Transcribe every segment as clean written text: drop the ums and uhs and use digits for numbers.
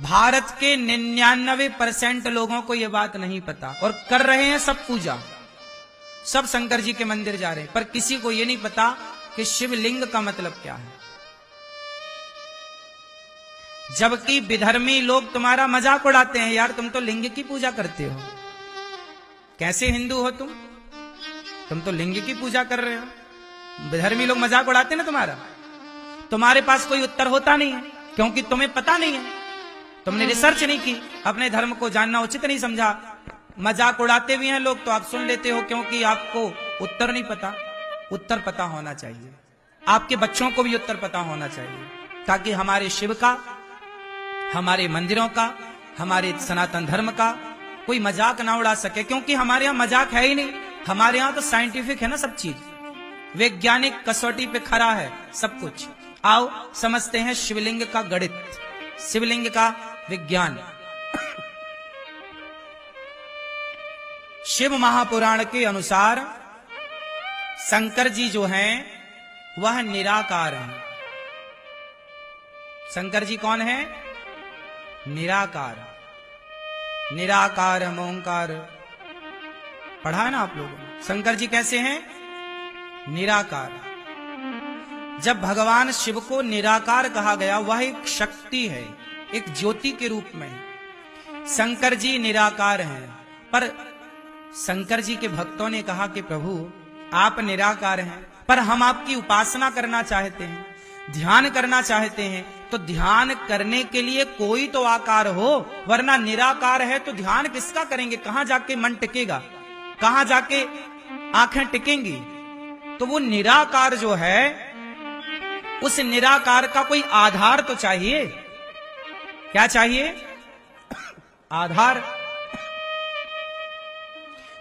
भारत के 99% लोगों को यह बात नहीं पता और कर रहे हैं सब पूजा, सब शंकर जी के मंदिर जा रहे हैं, पर किसी को यह नहीं पता कि शिवलिंग का मतलब क्या है। जबकि विधर्मी लोग तुम्हारा मजाक उड़ाते हैं, यार तुम तो लिंग की पूजा करते हो, कैसे हिंदू हो तुम तो लिंग की पूजा कर रहे हो। विधर्मी लोग मजाक उड़ाते हैं ना तुम्हारा, तुम्हारे पास कोई उत्तर होता नहीं है क्योंकि तुम्हें पता नहीं है, तुमने रिसर्च नहीं की, अपने धर्म को जानना उचित नहीं समझा। मजाक उड़ाते भी हैं लोग तो आप सुन लेते हो क्योंकि आपको उत्तर नहीं पता। उत्तर पता होना चाहिए, आपके बच्चों को भी उत्तर पता होना चाहिए, ताकि हमारे शिव का, हमारे मंदिरों का, हमारे सनातन धर्म का कोई मजाक ना उड़ा सके। क्योंकि हमारे यहां मजाक है ही नहीं, हमारे यहां तो साइंटिफिक है ना सब चीज, वैज्ञानिक कसौटी पे खरा है सब कुछ। आओ समझते हैं शिवलिंग का गणित, शिवलिंग का विज्ञान। शिव महापुराण के अनुसार शंकर जी जो हैं वह निराकार हैं। शंकर जी कौन है? निराकार। निराकार ओंकार पढ़ा है ना आप लोगों ने। शंकर जी कैसे हैं? निराकार। जब भगवान शिव को निराकार कहा गया, वह एक शक्ति है, एक ज्योति के रूप में। शंकर जी निराकार हैं, पर शंकर जी के भक्तों ने कहा कि प्रभु आप निराकार हैं, पर हम आपकी उपासना करना चाहते हैं, ध्यान करना चाहते हैं, तो ध्यान करने के लिए कोई तो आकार हो, वरना निराकार है तो ध्यान किसका करेंगे? कहां जाके मन टिकेगा, कहां जाके आंखें टिकेंगी? तो वो निराकार जो है, उस निराकार का कोई आधार तो चाहिए। क्या चाहिए? आधार।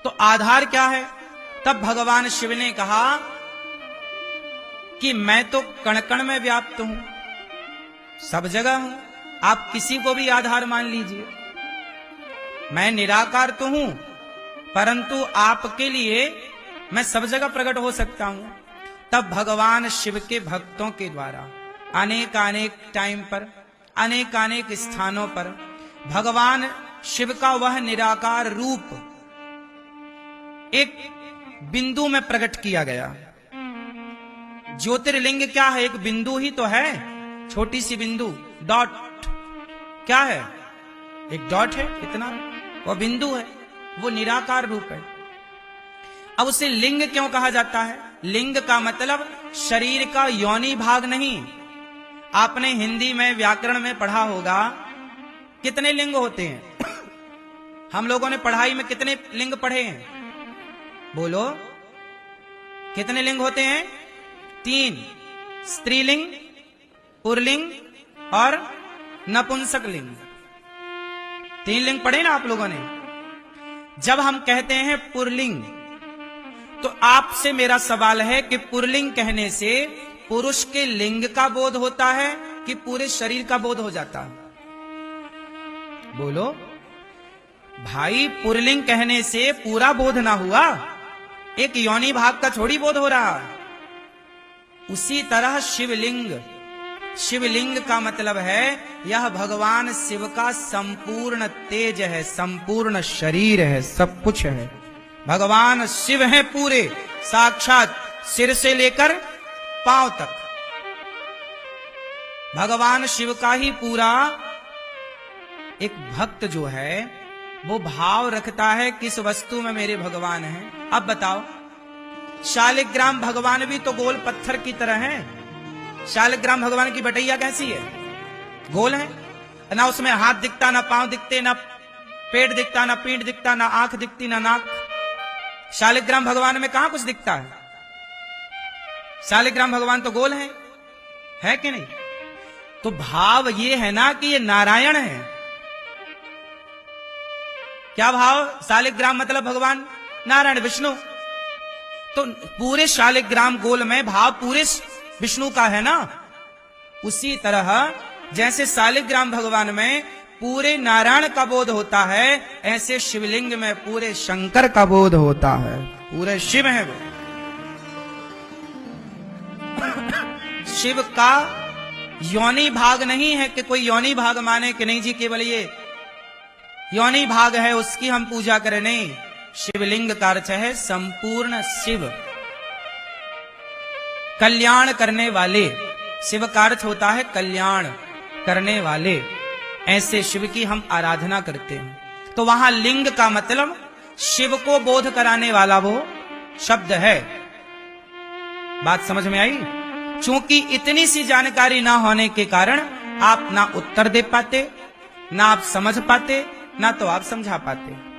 तो आधार क्या है? तब भगवान शिव ने कहा कि मैं तो कण कण में व्याप्त हूं, सब जगह हूं, आप किसी को भी आधार मान लीजिए। मैं निराकार तो हूं, परंतु आपके लिए मैं सब जगह प्रकट हो सकता हूं। तब भगवान शिव के भक्तों के द्वारा अनेक अनेक टाइम पर, अनेक अनेक स्थानों पर भगवान शिव का वह निराकार रूप एक बिंदु में प्रकट किया गया। ज्योतिर्लिंग क्या है? एक बिंदु ही तो है, छोटी सी बिंदु, डॉट। क्या है? एक डॉट है, इतना वो बिंदु है, वो निराकार रूप है। अब उसे लिंग क्यों कहा जाता है? लिंग का मतलब शरीर का योनि भाग नहीं। आपने हिंदी में व्याकरण में पढ़ा होगा कितने लिंग होते हैं। हम लोगों ने पढ़ाई में कितने लिंग पढ़े हैं? बोलो, कितने लिंग होते हैं? 3, स्त्रीलिंग, पुरलिंग और नपुंसक लिंग। 3 लिंग पढ़े ना आप लोगों ने। जब हम कहते हैं पुरलिंग, तो आपसे मेरा सवाल है कि पुरलिंग कहने से पुरुष के लिंग का बोध होता है कि पूरे शरीर का बोध हो जाता है? बोलो भाई, पुरलिंग कहने से पूरा बोध ना हुआ, एक योनि भाग का थोड़ी बोध हो रहा। उसी तरह शिवलिंग, शिवलिंग का मतलब है यह भगवान शिव का संपूर्ण तेज है, संपूर्ण शरीर है, सब कुछ है। भगवान शिव है पूरे, साक्षात सिर से लेकर पांव तक भगवान शिव का ही पूरा। एक भक्त जो है वो भाव रखता है किस वस्तु में मेरे भगवान हैं। अब बताओ, शालिग्राम भगवान भी तो गोल पत्थर की तरह हैं। शालिग्राम भगवान की बटैया कैसी है? गोल है ना, उसमें हाथ दिखता, ना पांव दिखते, ना पेट दिखता, ना पीठ दिखता, ना आंख दिखती, ना नाक। शालिग्राम भगवान में कहां कुछ दिखता है? शालिग्राम भगवान तो गोल है कि नहीं? तो भाव ये है ना कि ये नारायण है। क्या भाव? शालिग्राम मतलब भगवान नारायण, विष्णु। तो पूरे शालिग्राम गोल में भाव पूरे विष्णु का है ना। उसी तरह जैसे शालिग्राम भगवान में पूरे नारायण का बोध होता है, ऐसे शिवलिंग में पूरे शंकर का बोध होता है, पूरे शिव है वो। शिव का योनि भाग नहीं है कि कोई योनि भाग माने कि नहीं जी केवल ये योनि भाग है उसकी हम पूजा करें, नहीं। शिवलिंग का अर्थ है संपूर्ण शिव, कल्याण करने वाले। शिव का अर्थ होता है कल्याण करने वाले। ऐसे शिव की हम आराधना करते हैं। तो वहां लिंग का मतलब शिव को बोध कराने वाला वो शब्द है। बात समझ में आई? चूंकि इतनी सी जानकारी ना होने के कारण आप ना उत्तर दे पाते, ना आप समझ पाते, ना तो आप समझा पाते।